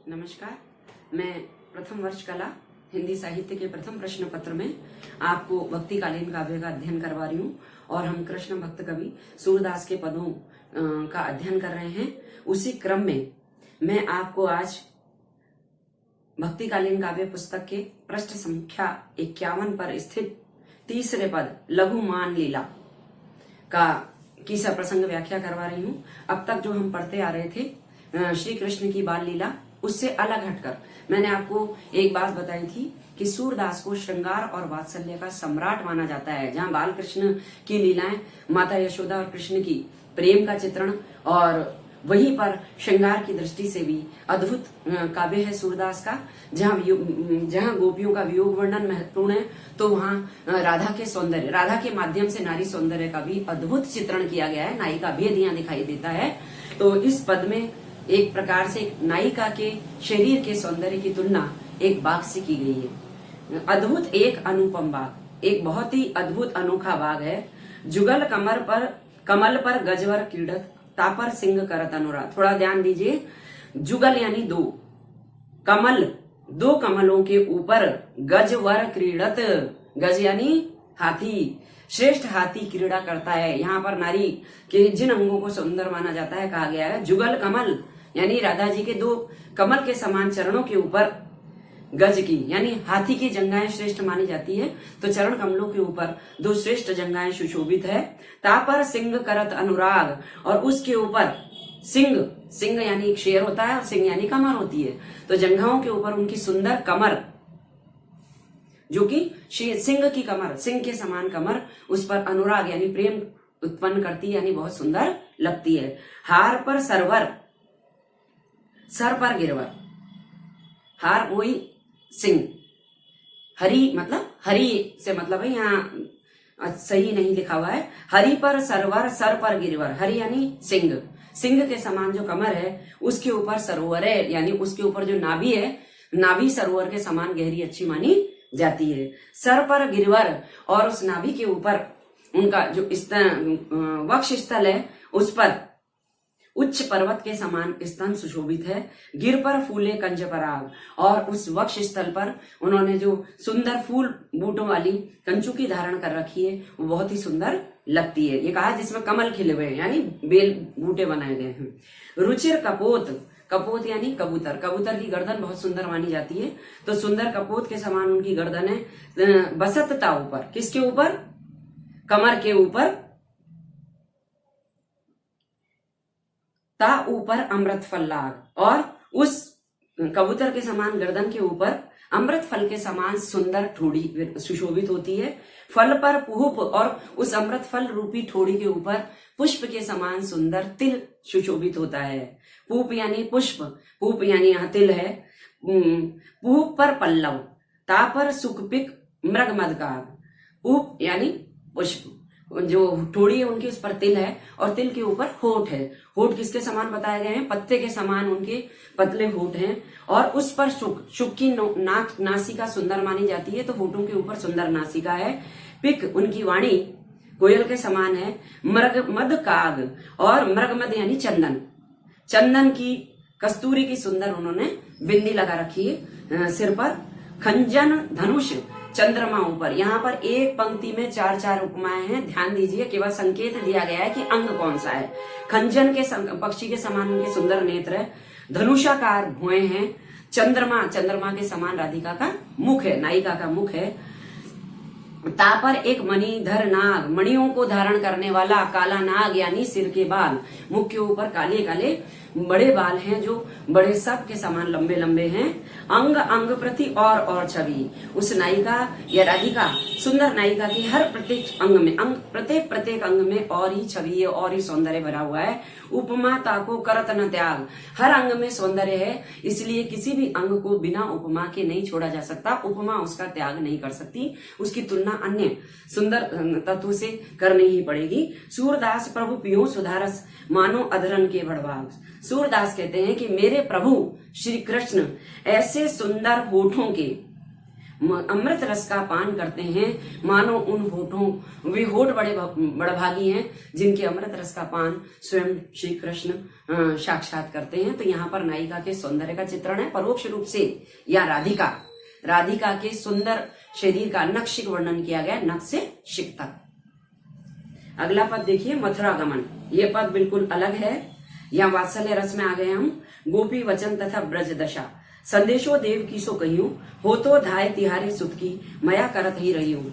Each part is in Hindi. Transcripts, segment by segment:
नमस्कार। मैं प्रथम वर्ष कला हिंदी साहित्य के प्रथम प्रश्न पत्र में आपको भक्तिकालीन काव्य का अध्ययन करवा रही हूँ और हम कृष्ण भक्त कवि सूरदास के पदों का अध्ययन कर रहे हैं। उसी क्रम में मैं आपको आज भक्तिकालीन काव्य पुस्तक के पृष्ठ संख्या 51 पर स्थित तीसरे पद लघु मान लीला की सप्रसंग व्याख्या करवा रही हूँ। अब तक जो हम पढ़ते आ रहे थे श्री कृष्ण की बाल लीला, उससे अलग हटकर मैंने आपको एक बात बताई थी कि सूरदास को श्रृंगार और वात्सल्य का सम्राट माना जाता है। जहाँ बाल कृष्ण की लीलाएं माता यशोदा और कृष्ण की प्रेम का चित्रण और वहीं पर श्रृंगार की दृष्टि से भी अद्भुत काव्य है सूरदास का। जहाँ गोपियों का वियोग वर्णन महत्वपूर्ण है, तो वहाँ राधा के सौंदर्य, राधा के माध्यम से नारी सौंदर्य का भी अद्भुत चित्रण किया गया है। नायिका भेद यहाँ दिखाई देता है। तो इस पद में एक प्रकार से एक नायिका के शरीर के सौंदर्य की तुलना एक बाघ से की गई है। अद्भुत एक अनुपम बाघ, एक बहुत ही अद्भुत अनोखा बाघ है। जुगल कमल पर गजवर क्रीडत, तापर सिंह करत अनुराग। थोड़ा ध्यान दीजिए। जुगल यानी दो, कमल दो कमलों के ऊपर गजवर क्रीडत, गज यानी हाथी, श्रेष्ठ हाथी क्रीड़ा करता है। यहाँ पर नारी के जिन अंगों को सुंदर माना जाता है कहा गया है जुगल कमल, यानी राधा जी के दो कमल के समान चरणों के ऊपर गज की यानी हाथी की जंघाएं श्रेष्ठ मानी जाती है, तो चरण कमलों के ऊपर दो श्रेष्ठ जंघाएं सुशोभित है। तापर सिंह करत अनुराग, और उसके ऊपर सिंह, सिंह यानी एक शेर होता है और सिंह यानी कमर होती है, तो जंघाओं के ऊपर उनकी सुंदर कमर, जो कि सिंह की कमर, सिंह के समान कमर, उस पर अनुराग यानी प्रेम उत्पन्न करती है, यानी बहुत सुंदर लगती है। हार पर सरवर, सर पर गिरवर, हार वही सिंह, हरि मतलब हरि से मतलब है, यहाँ सही नहीं लिखा हुआ है। हरि पर सरवर, सर पर गिरवर, हरि यानी सिंह, सिंह के समान जो कमर है उसके ऊपर सरोवर है, यानी उसके ऊपर जो नाभि है, नाभि सरोवर के समान गहरी अच्छी मानी जाती है। सर पर गिरवर, और उस नाभि के ऊपर उनका जो वक्ष स्थल है उस पर उच्च पर्वत के समान स्तन सुशोभित है। गिर पर फूले कंज पराग, और उस वक्ष स्थल पर उन्होंने जो सुंदर फूल बूटों वाली कंचुकी धारण कर रखी है वो बहुत ही सुंदर लगती है। ये कहा जिसमें कमल खिले हुए हैं, यानी बेल बूटे बनाए गए हैं। रुचिर कपोत, कपोत यानी कबूतर, कबूतर की गर्दन बहुत सुंदर मानी जाती है, तो सुंदर कपोत के समान उनकी गर्दन है। बसतता ऊपर, किसके ऊपर? कमर के ऊपर। ता ऊपर अमृत फल लाग, और उस कबूतर के समान गर्दन के ऊपर अमृत फल के समान सुंदर ठोड़ी सुशोभित होती है। फल पर पुष्प, और उस अमृत फल रूपी ठोड़ी के ऊपर पुष्प के समान सुंदर तिल सुशोभित होता है। पूप यानी पुष्प, पूप यानी यहाँ तिल है। पूप पर पल्लव, ता पर सुकपिक मृग मदकाग। पूप यानी पुष्प, जो ठोड़ी है उनकी उस पर तिल है, और तिल के ऊपर होठ है। होठ किसके समान बताए गए हैं? पत्ते के समान उनके पतले होठ हैं, और उस पर शुक की नासिका सुंदर मानी जाती है, तो होठों के ऊपर सुंदर नासिका है। पिक, उनकी वाणी कोयल के समान है। मृगमद काग, और मृगमद यानी चंदन, चंदन की कस्तूरी की सुंदर उन्होंने बिंदी लगा रखी है सिर पर। खंजन धनुष, चंद्रमा ऊपर। यहाँ पर एक पंक्ति में चार चार उपमाएं हैं, ध्यान दीजिए। केवल संकेत दिया गया है कि अंग कौन सा है। खंजन के पक्षी के समान उनके सुंदर नेत्र है। धनुषाकार भुएं हैं। चंद्रमा, चंद्रमा के समान राधिका का मुख है, नायिका का मुख है। तापर एक मणिधर नाग, मणियों को धारण करने वाला काला नाग यानी सिर के बाल, मुख के ऊपर काले काले बड़े बाल हैं, जो बड़े सब के समान लंबे लंबे हैं। अंग अंग प्रति और छवि, उस नायिका या राधिका सुंदर नायिका की हर प्रत्येक अंग में, प्रत्येक अंग में और ही छवि है, और ही सौंदर्य भरा हुआ है। उपमा ताको करत न त्याग, हर अंग में सौंदर्य है, इसलिए किसी भी अंग को बिना उपमा के नहीं छोड़ा जा सकता। उपमा उसका त्याग नहीं कर सकती, उसकी तुलना अन्य सुंदर तत्व से करनी ही पड़ेगी। सूरदास प्रभु पियो सुधारस, मानो अधरन के बड़भाग। सूरदास कहते हैं कि मेरे प्रभु श्री कृष्ण ऐसे सुंदर होठों के अमृत रस का पान करते हैं, मानो उन होठों वे होठ बड़भागी हैं जिनके अमृत रस का पान स्वयं श्री कृष्ण साक्षात करते हैं। तो यहाँ पर नायिका के सौंदर्य का चित्रण है परोक्ष रूप से, या राधिका के सुंदर शरीर का नक्शिक वर्णन किया गया, नख से शिक तक। अगला पद देखिए, मथुरा गमन। ये पद बिल्कुल अलग है। यहाँ वात्सल्य रस में आ गए हम। गोपी वचन तथा ब्रज दशा, संदेशो देव की सो कहियो, हो तो धाय तिहारे सुत की, मया करत ही रही हूं।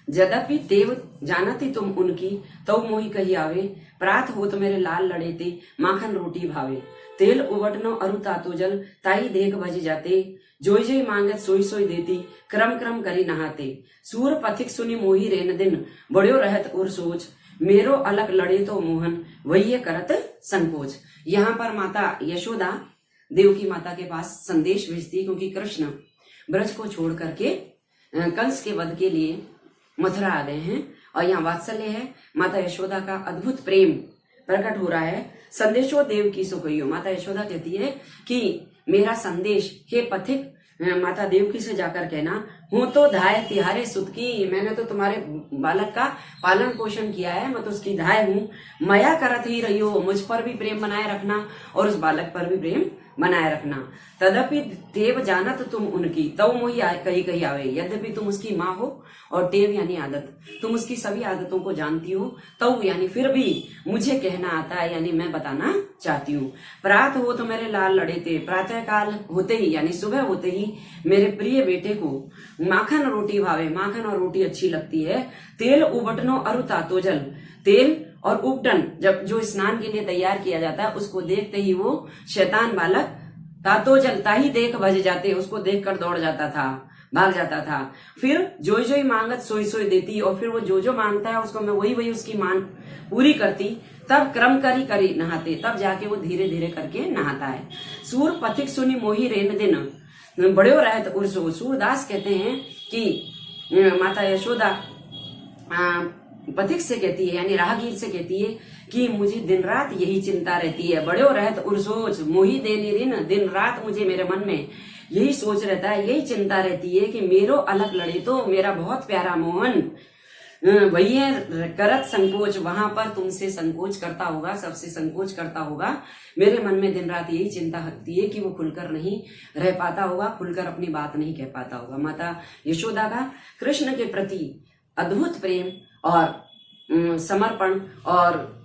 यद्यपि देव जानती तुम उनकी, तो मोहि कही आवे, प्रात होत मेरे लाल लड़ेते, माखन रोटी भावे। तेल उबटनो अरु तातो जल, ताई देख भज जाते, जोई जोई मांगत सोई सोई देती, क्रम क्रम करी नहाते। सूर पथिक सुनी मोही रेन दिन, बड़ो रहत उर सोच, मेरो अलग लड़े तो मोहन, वही करत संकोच। यहाँ पर माता यशोदा देव की माता के पास संदेश भेजती है, क्योंकि कृष्ण ब्रज को छोड़ करके कंस के वध के लिए मथुरा आ गए हैं। और यहाँ वात्सल्य है, माता यशोदा का अद्भुत प्रेम प्रकट हो रहा है। संदेशो देव की सो कहियो, माता यशोदा कहती है कि मेरा संदेश हे पथिक माता देवकी से जाकर कहना, हूं तो धाय तिहारे सुत की, मैंने तो तुम्हारे बालक का पालन पोषण किया है, मैं तो उसकी धाय हूँ। मया करत ही रही हो, मुझ पर भी प्रेम बनाए रखना और उस बालक पर भी प्रेम बनाए रखना। तदपि देव जानत तुम उनकी, तव मोही कही कही आवे। यद्यपि तुम उसकी माँ हो, और टेव यानी आदत, तुम उसकी सभी आदतों को जानती हो, तव यानी फिर भी मुझे कहना आता है, यानी मैं बताना चाहती हूँ। प्रात हो तो मेरे लाल लड़ेते, प्रातः काल होते ही यानी सुबह होते ही मेरे प्रिय बेटे को माखन रोटी भावे, माखन और रोटी अच्छी लगती है। तेल उबटनो अरु तातो जल, तेल और उपटन जब जो स्नान के लिए तैयार किया जाता है, उसको देखते ही वो शैतान बालक तातो जलता ही देख भज जाते, उसको देखकर दौड़ जाता था, भाग जाता था। फिर जो जो मांगत सोई सोई देती, और फिर वो जो जो मांगता है उसको मैं वही वही उसकी मांग पूरी करती। तब क्रम करी नहाते, तब जाके वो धीरे धीरे करके नहाता है। सूर पथिक सुनी मोही रेन दिन, बड़े रहत उर्सो। सूरदास कहते हैं कि माता यशोदा पथिक से कहती है, यानी राहगीर से कहती है कि मुझे दिन रात यही चिंता रहती है। बड़े रहत उर्सोच मोही देनी ऋण, दिन रात मुझे मेरे मन में यही सोच रहता है, यही चिंता रहती है कि मेरो अलग लड़े तो मेरा बहुत प्यारा मोहन, वही है करत संकोच, वहां पर तुमसे संकोच करता होगा, सबसे संकोच करता होगा। मेरे मन में दिन रात यही चिंता होती है कि वो खुलकर नहीं रह पाता होगा, खुलकर अपनी बात नहीं कह पाता होगा। माता यशोदा का कृष्ण के प्रति अद्भुत प्रेम और समर्पण और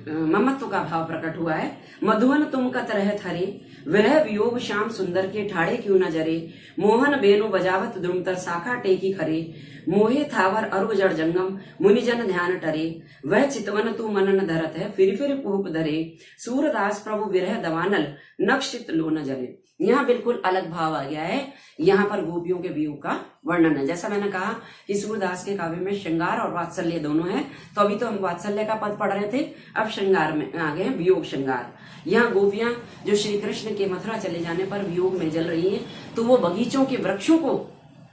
ममत्व का भाव प्रकट हुआ है। मधुवन तुम कत रहत हरे, विरह वियोग श्याम सुंदर के, ठाड़े क्यों न जरे। मोहन बेनु बजावत द्रुमतर, शाखा टेकी खरे। मोहे थावर अरु जड़ जंगम, मुनिजन ध्यान टरे। वह चितवन तू मनन धरत है, फिर पूप धरे। सूरदास प्रभु विरह दवानल, नक्षित लो न जले। यहाँ बिल्कुल अलग भाव आ गया है। यहाँ पर गोपियों के वियोग का वर्णन है। जैसा मैंने कहा कि सूरदास के काव्य में श्रृंगार और वात्सल्य दोनों है, तो अभी तो हम वात्सल्य का पद पढ़ रहे थे, अब श्रृंगार में आ गए वियोग श्रृंगार। यहाँ गोपियां जो श्री कृष्ण के मथुरा चले जाने पर वियोग में जल रही है, तो वो बगीचों के वृक्षों को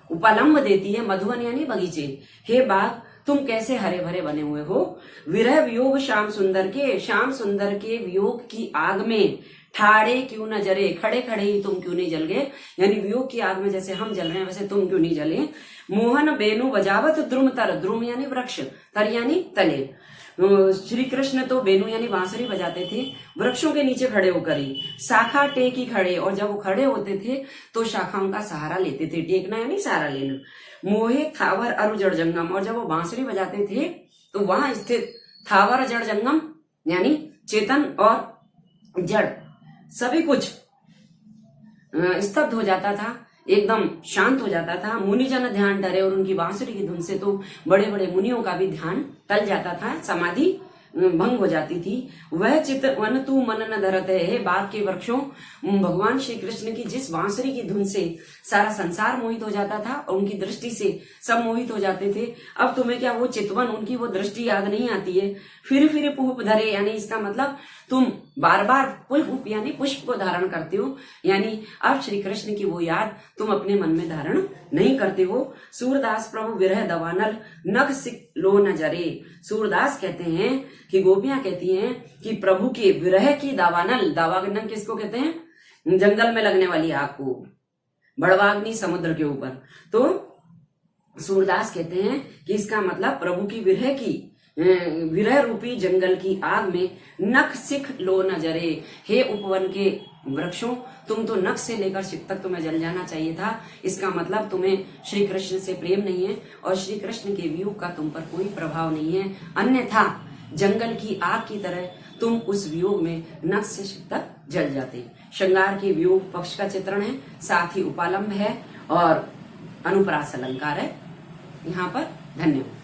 उपलम्ब देती है। मधुवन यानी बगीचे, हे बाग तुम कैसे हरे भरे बने हुए हो। विरह वियोग श्याम सुंदर के, श्याम सुंदर के वियोग की आग में ठाड़े क्यों न जरे, खड़े खड़े ही तुम क्यों नहीं जल गए, यानी वियोग की आग में जैसे हम जल रहे हैं वैसे तुम क्यों नहीं जले। मोहन बेनु बजावत द्रुम तर, द्रुम यानी वृक्ष, तर यानी तले। श्री कृष्ण तो बेनु यानी बांसुरी बजाते थे, वृक्षों के नीचे खड़े होकर ही। शाखा टेकी खड़े, और जब वो खड़े होते थे तो शाखाओं का सहारा लेते थे, टेकना यानी सहारा लेना। मोहे थावर अरु जड़ जंगम, और जब वो बांसुरी बजाते थे तो वहां स्थित थावर जड़ जंगम यानी चेतन और जड़ सभी कुछ स्तब्ध हो जाता था, एकदम शांत हो जाता था। मुनिजन ध्यान डरे, और उनकी बांसुरी की धुन से तो बड़े बड़े मुनियों का भी ध्यान टल जाता था, समाधि भंग हो जाती थी। वह चित्र वन तू मन न धरत है, बाग के वृक्षों भगवान श्री कृष्ण की जिस बांसुरी की धुन से सारा संसार मोहित हो जाता था और उनकी दृष्टि से सब मोहित हो जाते थे, अब तुम्हें क्या वो चितवन, उनकी वो दृष्टि याद नहीं आती है। फिर पुष्प धरे, यानी इसका मतलब तुम बार बार पुष्प यानी पुष्प को धारण करते हो, यानी अब श्री कृष्ण की वो याद तुम अपने मन में धारण नहीं करते हो। सूरदास प्रभु विरह दवानल, नख सिक लो न जरे। सूरदास कहते हैं कि गोपियां कहती हैं कि प्रभु के विरह की दावानल, दावानल किसको कहते हैं, जंगल में लगने वाली आग को, बड़वाग्नि समुद्र के ऊपर। तो सूरदास कहते हैं कि इसका मतलब प्रभु की विरह रूपी जंगल की आग में नख सिख लो न जरे। हे उपवन के वृक्षों, तुम तो नख से लेकर सिख तक तुम्हें जल जाना चाहिए था। इसका मतलब तुम्हें श्री कृष्ण से प्रेम नहीं है और श्री कृष्ण के वियोग का तुम पर कोई प्रभाव नहीं है, अन्यथा जंगल की आग की तरह तुम उस वियोग में नख से सिख तक जल जाते। श्रृंगार के वियोग पक्ष का चित्रण है, साथ ही उपालंब है और अनुप्रास अलंकार है यहाँ पर। धन्यवाद।